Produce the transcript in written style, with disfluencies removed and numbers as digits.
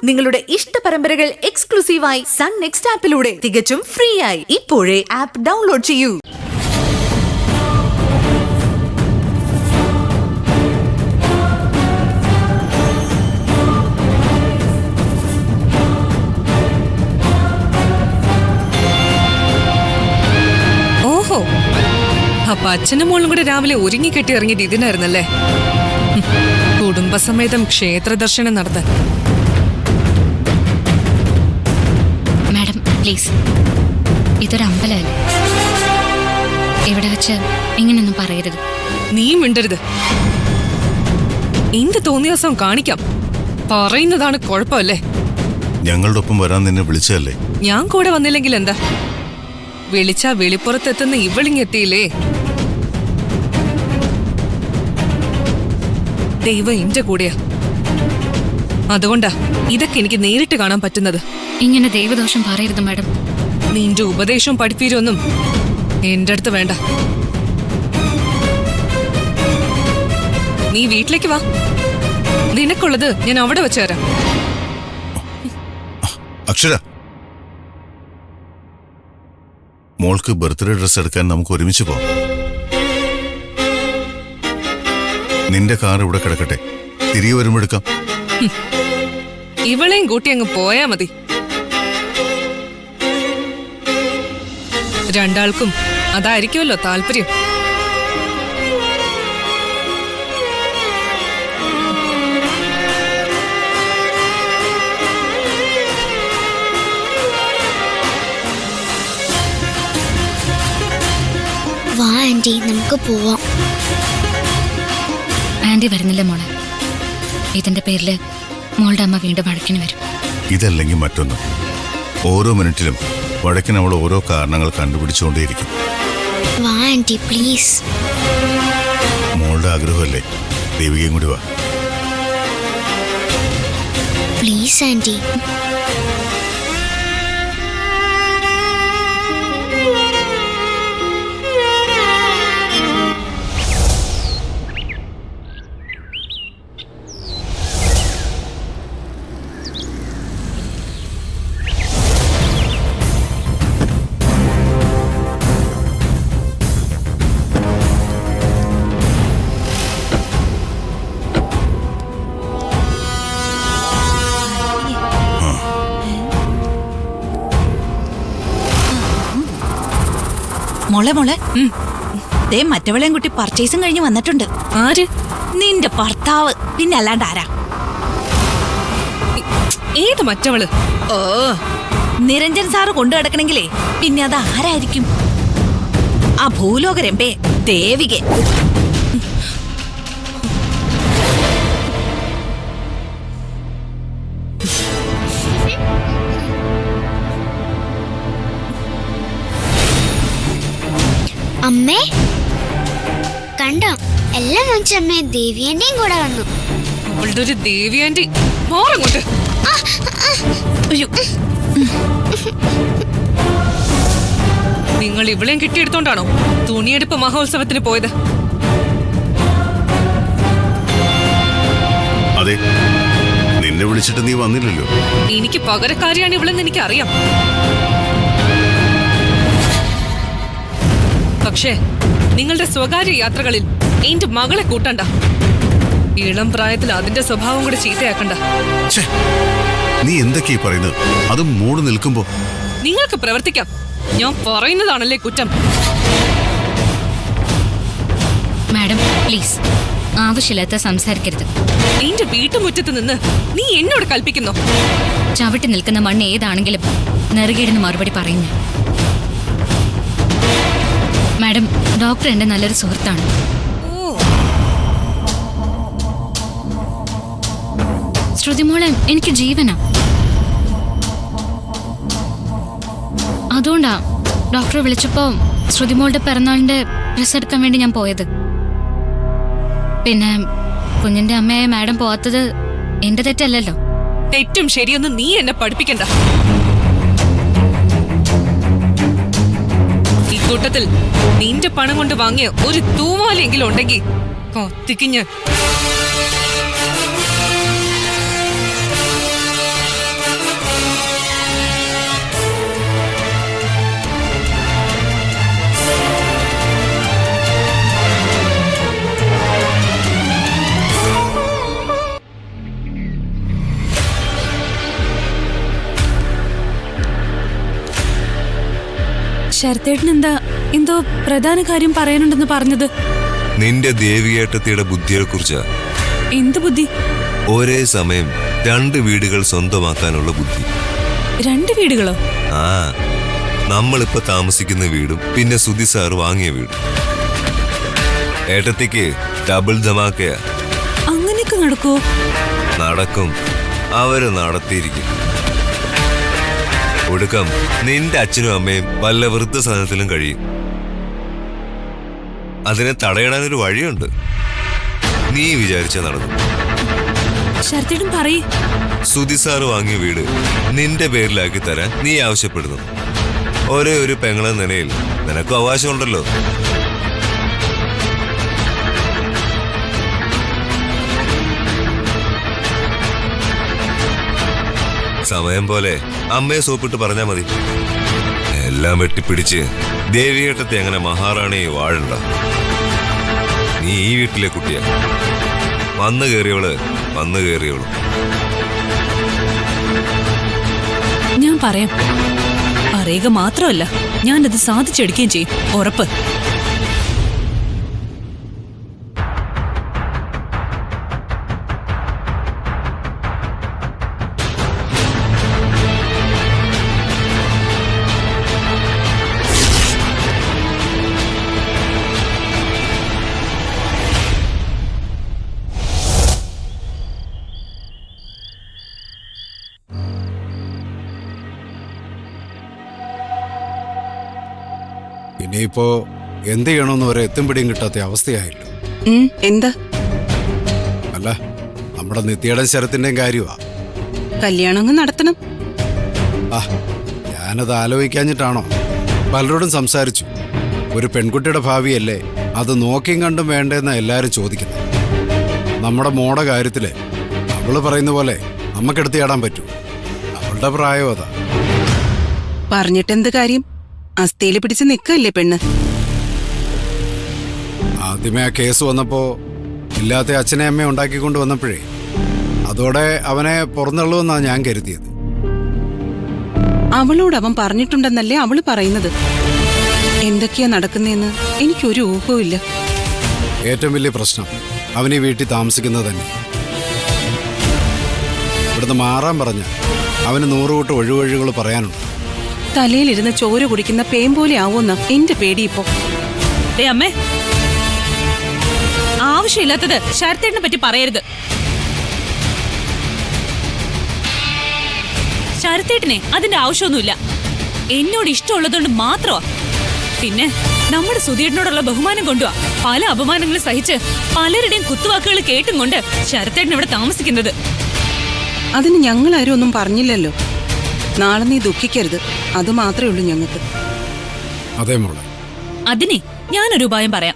നിങ്ങളുടെ ഇഷ്ട പരമ്പരകൾ എക്സ്ക്ലൂസീവായി സൺ നെക്സ്റ്റ് ആപ്പിലൂടെ തികച്ചും ഫ്രീ ആയി ഇപ്പോഴേ ആപ്പ് ഡൗൺലോഡ് ചെയ്യൂ. ഓഹോ, അപ്പൊ അച്ഛനും മോളും കൂടെ രാവിലെ ഒരുങ്ങിക്കെട്ടി ഇറങ്ങിയത് ഇതിനായിരുന്നല്ലേ? കുടുംബസമേതം ക്ഷേത്ര ദർശനം നടത്താൻ. മാഡം പ്ലീസ്, ഇതൊരു അമ്പലമല്ലേ, ഇവിടെ വെച്ച് ഇങ്ങനെയൊന്നും പറയരുത്. നീ മിണ്ടരുത്. എന്ത് തോന്നിയ ദിവസം കാണിക്കാം, പറയുന്നതാണ് കുഴപ്പമല്ലേ? ഞങ്ങളുടെ ഒപ്പം വരാൻ നിന്നെ വിളിച്ചതല്ലേ? ഞാൻ കൂടെ വന്നില്ലെങ്കിൽ എന്താ? വിളിച്ചാ വെളിപ്പുറത്തെത്തുന്ന ഇവളിങ്ങെത്തിയില്ലേ? ദൈവം എന്റെ കൂടെയാ, അതുകൊണ്ടാ ഇതൊക്കെ എനിക്ക് നേരിട്ട് കാണാൻ പറ്റുന്നത്. ഇങ്ങനെ ദൈവദോഷം പറയരുത് മാഡം. നിന്റെ ഉപദേശവും പഠിപ്പീരൊന്നും എന്റെ അടുത്ത് വേണ്ട. നീ വീട്ടിലേക്ക് വാ, നിനക്കുള്ളത് ഞാൻ അവിടെ വെച്ച് തരാം. അക്ഷര, മോൾക്ക് ബർത്ത്ഡേ ഡ്രസ് എടുക്കാൻ നമുക്ക് ഒരുമിച്ച് പോവാം. നിന്റെ കാർ ഇവിടെ കിടക്കട്ടെ, തിരികെ വരുമ്പോ എടുക്കാം. ഇവളെയും കൂട്ടി അങ്ങ് പോയാ മതി. രണ്ടാൾക്കും അതായിരിക്കുമല്ലോ താല്പര്യം. വാ ആന്റി, നമുക്ക് പോവാം. ആന്റി വരുന്നില്ല മോളെ, ഇതിന്റെ പേരില് മോളുടെ അമ്മ വീണ്ടും വഴക്കിന് വരും. ഇതല്ലെങ്കിൽ മറ്റൊന്ന്, ഓരോ മിനിറ്റിലും വഴക്കിന് അവൾ ഓരോ കാരണങ്ങൾ കണ്ടുപിടിച്ചുകൊണ്ടേയിരിക്കും. വാ ആന്റി പ്ലീസ്. മോളുടെ ആഗ്രഹമല്ലേ, ദേവികയും കൂടി വാ. Please aunty. മോളെ മോളെ, ദേ മറ്റവളെയും കുട്ടി പർച്ചേസും കഴിഞ്ഞ് വന്നിട്ടുണ്ട്. ആര്? നിന്റെ ഭർത്താവ്, പിന്നെ അല്ലാണ്ട് ആരാ? ഏത് മറ്റവള്? ഓ, നിരഞ്ജൻ സാറ് കൊണ്ടു കിടക്കണെങ്കിലേ പിന്നെ അത് ആരായിരിക്കും? ആ ഭൂലോകരമ്പേ ദേവികെ. അമ്മേ കണ്ടോ, എല്ലാം അമ്മേ ദേവിയന്റെയും കൂടെ വന്നു. അവളുടെ ഒരു ദേവി ആന്റി, മാറങ്ങോട്ട്. നിങ്ങൾ ഇവളെയും കിട്ടിയെടുത്തോണ്ടാണോ തുണിയെടുപ്പ് മഹോത്സവത്തിന് പോയത്? അതെ, നിന്നെ വിളിച്ചിട്ട് നീ വന്നില്ലല്ലോ. എനിക്ക് പകരക്കാരിയാണ് ഇവളെന്ന് എനിക്ക് അറിയാം. പക്ഷേ നിങ്ങളുടെ സ്വകാര്യ യാത്രകളിൽ എന്റെ മകളെ കൂട്ടണ്ട. ഇളം പ്രായത്തിൽ അതിന്റെ സ്വഭാവം കൂടെ ചീത്തയാക്കണ്ട. നീ എന്തൊക്കെയാ പറയുന്നത്? അതും മൂട് നിൽക്കുമ്പോ. നിങ്ങൾക്ക് പ്രവർത്തിക്കാം, ഞാൻ പറയുന്നതാണല്ലേ കുറ്റം. മാഡം പ്ലീസ്, ആവശ്യമില്ലാത്ത സംസാരിക്കരുത്. എന്റെ വീട്ടുമുറ്റത്ത് നിന്ന് നീ എന്നോട് കൽപ്പിക്കുന്നു? ചവിട്ടി നിൽക്കുന്ന മണ്ണ് ഏതാണെങ്കിലും നെറുകേടിന് മറുപടി പറയുന്നു. മാഡം, ഡോക്ടർ എന്റെ നല്ലൊരു സുഹൃത്താണ്. ശ്രുതിമോളെ എനിക്ക് ജീവനാ. അതുകൊണ്ടാ ഡോക്ടറെ വിളിച്ചപ്പോ ശ്രുതിമോളുടെ പിറന്നാളിന്റെ ഡ്രസ് എടുക്കാൻ വേണ്ടി ഞാൻ പോയത്. പിന്നെ കുഞ്ഞിന്റെ അമ്മയെ മാഡം പോവാത്തത് എന്റെ തെറ്റല്ലല്ലോ. തെറ്റും ശരിയൊന്നും നീ എന്നെ പഠിപ്പിക്കണ്ട. കൂട്ടത്തിൽ നിന്റെ പണം കൊണ്ട് വാങ്ങിയ ഒരു തൂവാലെങ്കിലും ഉണ്ടെങ്കിൽ കത്തിക്ക് ഞാൻ. ശരത്തേട്ടൻ എന്തോ പ്രധാന കാര്യം പറയാനുണ്ടെന്ന് പറഞ്ഞത്. നിന്റെ ദേവിയേട്ടത്തിയുടെ ബുദ്ധിയെ കുറിച്ചാ. എന്ത് ബുദ്ധി? ഒരേ സമയം 2 വീടുകൾ സ്വന്തമാക്കാനുള്ള ബുദ്ധി. 2 വീടുകളോ? ആ, നമ്മളിപ്പോ താമസിക്കുന്ന വീടും പിന്നെ സുധി സാർ വാങ്ങിയ വീടും. ഏട്ടത്തിക്ക് ഡബിൾ ധമാക്കയാ. അങ്ങനെയൊക്കെ നടക്കുവോ? നടക്കും, അവര് നടത്തിയിരിക്കും. ഒടുക്കം നിന്റെ അച്ഛനും അമ്മയും വല്ല വൃദ്ധസദനത്തിലും കഴിയും. അതിനെ തടയിടാനൊരു വഴിയുണ്ട്. നീ വിചാരിച്ച നടക്കും. ശരത്തേട്ടൻ പറയ്. സുധി സാറ് വാങ്ങിയ വീട് നിന്റെ പേരിലാക്കി തരാൻ നീ ആവശ്യപ്പെടുന്നു. ഒരേ ഒരു പെങ്ങളെ നിലയിൽ നിനക്കും അവകാശമുണ്ടല്ലോ. സമയം പോലെ അമ്മയെ സോപ്പിട്ട് പറഞ്ഞാ മതി. എല്ലാം വെട്ടിപ്പിടിച്ച് ദേവിയേട്ടത്തെ അങ്ങനെ മഹാറാണിയെ വാഴണ്ട. നീ ഈ വീട്ടിലെ കുട്ടിയാ. വന്നു കയറിയവള് വന്നു കയറിയവളും. ഞാൻ പറയാം. പറയുക മാത്രമല്ല, ഞാനത് സാധിച്ചെടുക്കുകയും ചെയ്യും. ഉറപ്പ്. ഇനിയിപ്പോ എന്ത് ചെയ്യണമെന്ന് ഒരു എത്തും പിടിയും കിട്ടാത്ത അവസ്ഥയായല്ലോ. എന്താ? അല്ല, നമ്മുടെ നിത്യയുടെ ശരത്തിന്റെയും കാര്യമാ. കല്യാണം അങ്ങ് നടത്തണം. ആ, ഞാനത് ആലോചിക്കാഞ്ഞിട്ടാണോ? പലരോടും സംസാരിച്ചു. ഒരു പെൺകുട്ടിയുടെ ഭാവിയല്ലേ, അത് നോക്കിയും കണ്ടും വേണ്ടെന്നാ എല്ലാരും ചോദിക്കുന്നത്. നമ്മുടെ മോടെ കാര്യത്തില് അവള് പറയുന്ന പോലെ നമുക്കെടുത്ത് ചാടാൻ പറ്റൂ. അവളുടെ പ്രായം അതാ. പറഞ്ഞിട്ടെന്ത് കാര്യം? അസ്ഥയില് പിടിച്ച് നിക്കല്ലേ പെണ്ണ്. ആദ്യമേ ആ കേസ് വന്നപ്പോ ഇല്ലാത്ത അച്ഛനെ അമ്മയെ ഉണ്ടാക്കിക്കൊണ്ട് വന്നപ്പോഴേ അതോടെ അവനെ പുറന്തള്ളുമെന്നാ ഞാൻ കരുതിയത്. അവളോട് അവൻ പറഞ്ഞിട്ടുണ്ടെന്നല്ലേ അവള് പറയുന്നത്. എന്തൊക്കെയാ നടക്കുന്നതെന്ന് എനിക്കൊരു ഊഹവും ഇല്ല. ഏറ്റവും വലിയ പ്രശ്നം അവനീ വീട്ടിൽ താമസിക്കുന്നത് തന്നെ. ഇവിടുന്ന് മാറാൻ പറഞ്ഞ അവന് 100 കൂട്ട് ഒഴിവൊഴികൾ പറയാനുണ്ട്. തലയിലിരുന്ന് ചോര കുടിക്കുന്ന പേൻ പോലെ ആവുമെന്ന എന്റെ പേടി ഇപ്പോ. അമ്മേ, ആവശ്യമില്ലാത്തത് ശരത്തേട്ടനെ പറ്റി പറയരുത്. ശരത്തേട്ടനെ അതിന്റെ ആവശ്യമൊന്നുമില്ല. എന്നോട് ഇഷ്ടമുള്ളതുകൊണ്ട് മാത്രമാ. പിന്നെ നമ്മുടെ സുധീട്ടനോടുള്ള ബഹുമാനം കൊണ്ടുവാ പല അപമാനങ്ങളും സഹിച്ച് പലരുടെയും കുത്തുവാക്കുകൾ കേട്ടും കൊണ്ട് ശരത്തേട്ടൻ ഇവിടെ താമസിക്കുന്നത്. അതിന് ഞങ്ങളാരും ഒന്നും പറഞ്ഞില്ലല്ലോ. നാളെ നീ ദുഃഖിക്കരുത്, അത് മാത്രമേ ഉള്ളൂ ഞങ്ങൾക്ക്. അതേ മോളെ. അതിനെ ഞാനൊരു ഉപായം പറയാം.